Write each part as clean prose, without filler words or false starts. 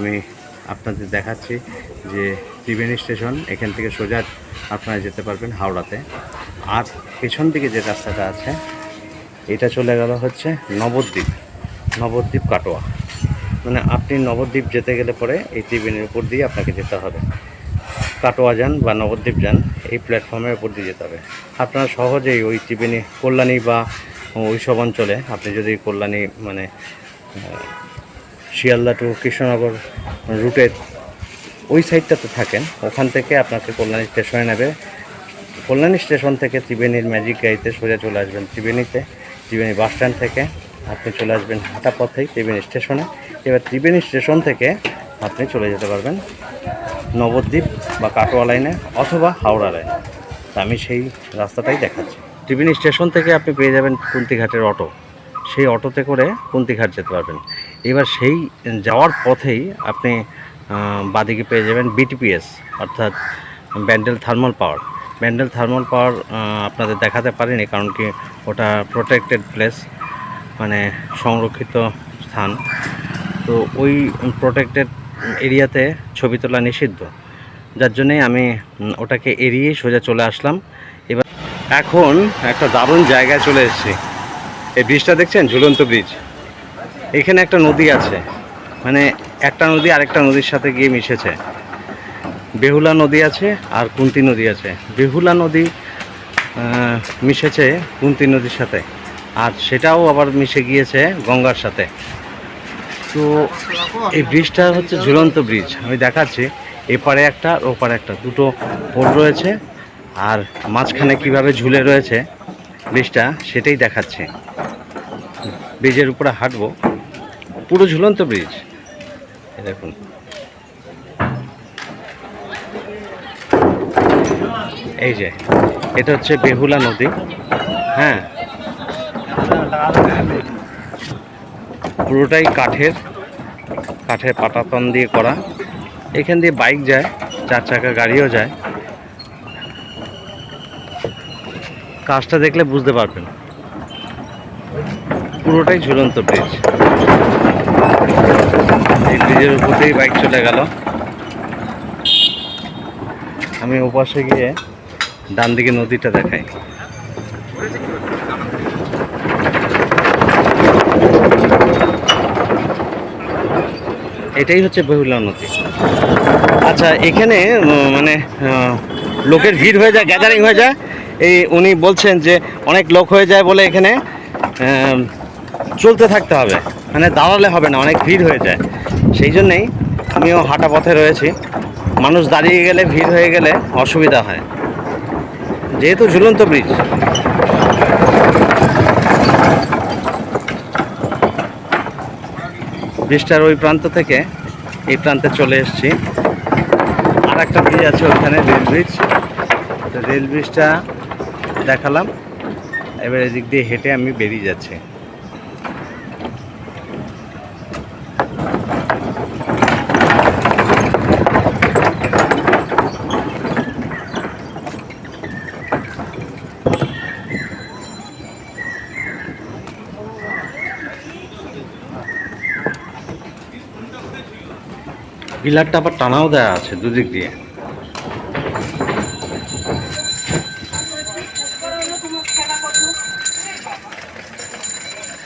আমি আপনাদের দেখাচ্ছি যে ত্রিবেণী স্টেশন, এখান থেকে সোজা আপনারা যেতে পারবেন হাওড়াতে। আর পেছন দিকে যে রাস্তাটা আছে এটা চলে গেল হচ্ছে নবদ্বীপ কাটোয়া। মানে আপনি নবদ্বীপ যেতে গেলে পরে এই ত্রিবেণীর উপর দিয়ে আপনাকে যেতে হবে। কাটোয়া যান বা নবদ্বীপ যান, এই প্ল্যাটফর্মের উপর দিয়ে যেতে হবে। আপনারা সহজেই ওই ত্রিবেণী কল্যাণী বা ওই সব অঞ্চলে, আপনি যদি কল্যাণী মানে শিয়ালদা টু কৃষ্ণনগর রুটের ওই সাইডটাতে থাকেন, ওখান থেকে আপনাকে কল্যাণী স্টেশনে নেবে। কল্যাণী স্টেশন থেকে ত্রিবেণীর ম্যাজিক গাড়িতে সোজা চলে আসবেন ত্রিবেণীতে। ত্রিবেণী বাস স্ট্যান্ড থেকে আপনি চলে আসবেন হাঁটা পথেই ত্রিবেণী স্টেশনে। এবার ত্রিবেণী স্টেশন থেকে আপনি চলে যেতে পারবেন নবদ্বীপ বা কাটোয়া লাইনে অথবা হাওড়া লাইনে। তা আমি সেই রাস্তাটাই দেখাচ্ছি। ত্রিবেণী স্টেশন থেকে আপনি পেয়ে যাবেন কুন্তিঘাটের অটো, সেই অটোতে করে কুন্তিঘাট যেতে পারবেন। এবার সেই যাওয়ার পথেই আপনি বাদিকে পেয়ে যাবেন বিটিপিএস, অর্থাৎ Bandel thermal power. Bandel thermal power আপনাদের দেখাতে পারিনি, কারণ কি ওটা প্রোটেক্টেড প্লেস, মানে সংরক্ষিত স্থান। তো ওই প্রোটেক্টেড এরিয়াতে ছবি তোলা নিষিদ্ধ, যার জন্যে আমি ওটাকে এড়িয়েই সোজা চলে আসলাম। এবার এখন একটা দারুণ জায়গায় চলে এসেছি। এই ব্রিজটা দেখছেন, ঝুলন্ত ব্রিজ। এখানে একটা নদী আছে, মানে একটা নদী আরেকটা নদীর সাথে গিয়ে মিশেছে। বেহুলা নদী আছে আর কুন্তি নদী আছে। বেহুলা নদী মিশেছে কুন্তি নদীর সাথে, আর সেটাও আবার মিশে গিয়েছে গঙ্গার সাথে। তো এই ব্রিজটা হচ্ছে ঝুলন্ত ব্রিজ, আমি দেখাচ্ছি। এপারে একটা ওপারে একটা, দুটো পোল রয়েছে, আর মাঝখানে কিভাবে ঝুলে রয়েছে ব্রিজটা সেটাই দেখাচ্ছে। ব্রিজের উপরে হাঁটবো, পুরো ঝুলন্ত ব্রিজ। দেখুন, এই যে এটা হচ্ছে বেহুলা নদী। হ্যাঁ, পুরোটাই কাঠের পাটাতন দিয়ে করা। এখান দিয়ে বাইক যায়, 4 চাকা গাড়িও যায়। কাজটা দেখলে বুঝতে পারবেন, পুরোটাই ঝুলন্ত ব্রিজ। এই ব্রিজের উপর দিয়েই বাইক চলে গেল। আমি ওপাশে গিয়ে ডান দিকে নদীটা দেখাই। এটাই হচ্ছে বেহুলা নদী। আচ্ছা, এখানে মানে লোকের ভিড় হয়ে যায়, গ্যাদারিং হয়ে যায়। এই উনি বলছেন যে অনেক লোক হয়ে যায় বলে এখানে চলতে থাকতে হবে, মানে দাঁড়ালে হবে না, অনেক ভিড় হয়ে যায়। সেই জন্যেই আমিও হাঁটা পথে রয়েছি। মানুষ দাঁড়িয়ে গেলে, ভিড় হয়ে গেলে অসুবিধা হয়, যেহেতু ঝুলন্ত ব্রিজ। ব্রিজটার ওই প্রান্ত থেকে এই প্রান্তে চলে এসেছি। আর একটা ব্রিজ আছে ওখানে, রেল ব্রিজ। তো রেল ব্রিজটা দেখালাম। এবার এদিক দিয়ে হেঁটে আমি বেরিয়ে যাচ্ছি। পিলারটা আবার টানাও দেওয়া আছে দুদিক দিয়ে।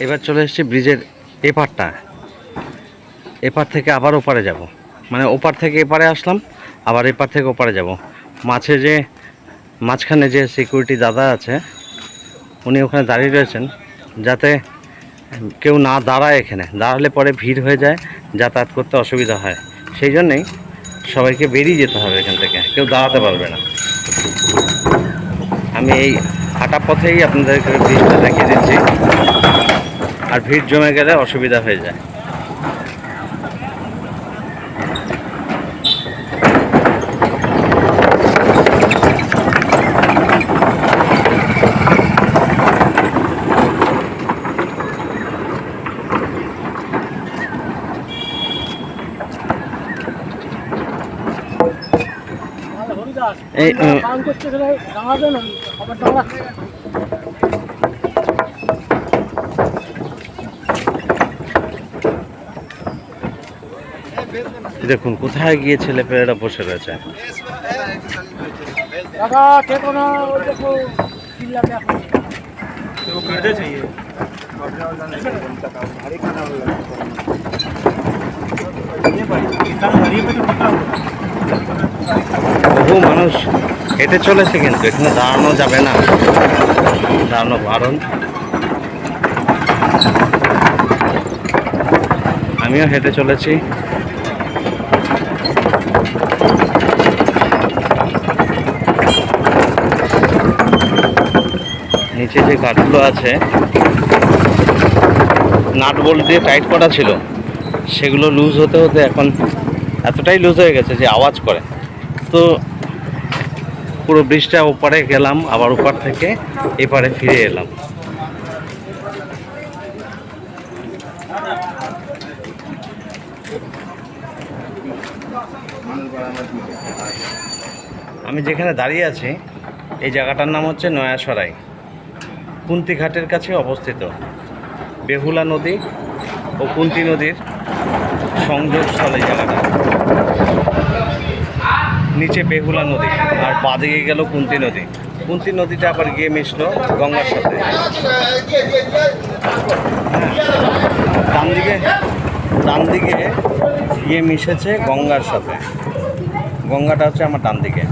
এবার চলে এসেছি ব্রিজের এপারটা। এপার থেকে আবার ওপারে যাব, মানে ওপার থেকে এপারে আসলাম, আবার এপার থেকে ওপারে যাব। মাঝখানে যে সিকিউরিটি দাদা আছে, উনি ওখানে দাঁড়িয়ে রয়েছেন, যাতে কেউ না দাঁড়ায়। এখানে দাঁড়ালে পরে ভিড় হয়ে যায়, যাতায়াত করতে অসুবিধা হয়। সেই জন্যেই সবাইকে বেরিয়ে যেতে হবে এখান থেকে, কেউ দাঁড়াতে পারবে না। আমি এই হাঁটা পথেই আপনাদেরকে ব্রিজটা দেখিয়ে দিচ্ছি, আর ভিড় জমে গেলে অসুবিধা হয়ে যায়। এই দেখুন কোথায় গিয়ে ছেলেপেলেরা বসে রয়েছে। दादा देखो ना वो देखो चिल्ला क्या वो कर दे चाहिए भारी खाना ये भाई इतना भारी पे तो पता বহু মানুষ হেঁটে চলেছে, কিন্তু এখানে দাঁড়ানো যাবে না, দাঁড়ানো বারণ। আমিও হেঁটে চলেছি। নিচে যে কাঠগুলো আছে নাট বোল্ট দিয়ে টাইট করা ছিল, সেগুলো লুজ হতে হতে এখন এতটাই লুজ হয়ে গেছে যে আওয়াজ করে। তো পুরো ব্রিজটা ওপারে গেলাম, আবার ওপার থেকে এপারে ফিরে এলাম। আমি যেখানে দাঁড়িয়ে আছি এই জায়গাটার নাম হচ্ছে নয়াসরাই, কুন্তিঘাটের কাছে অবস্থিত। বেহুলা নদী ও কুন্তি নদীর সংযোগস্থল এই জায়গাটা। নিচে বেহুলা নদী আর বাঁদিকে গেল কুন্তি নদী। কুন্তি নদীটা আবার গিয়ে মিশলো গঙ্গার সাথে। ডান দিকে গিয়ে মিশেছে গঙ্গার সাথে। গঙ্গাটা হচ্ছে আমার ডান দিকে।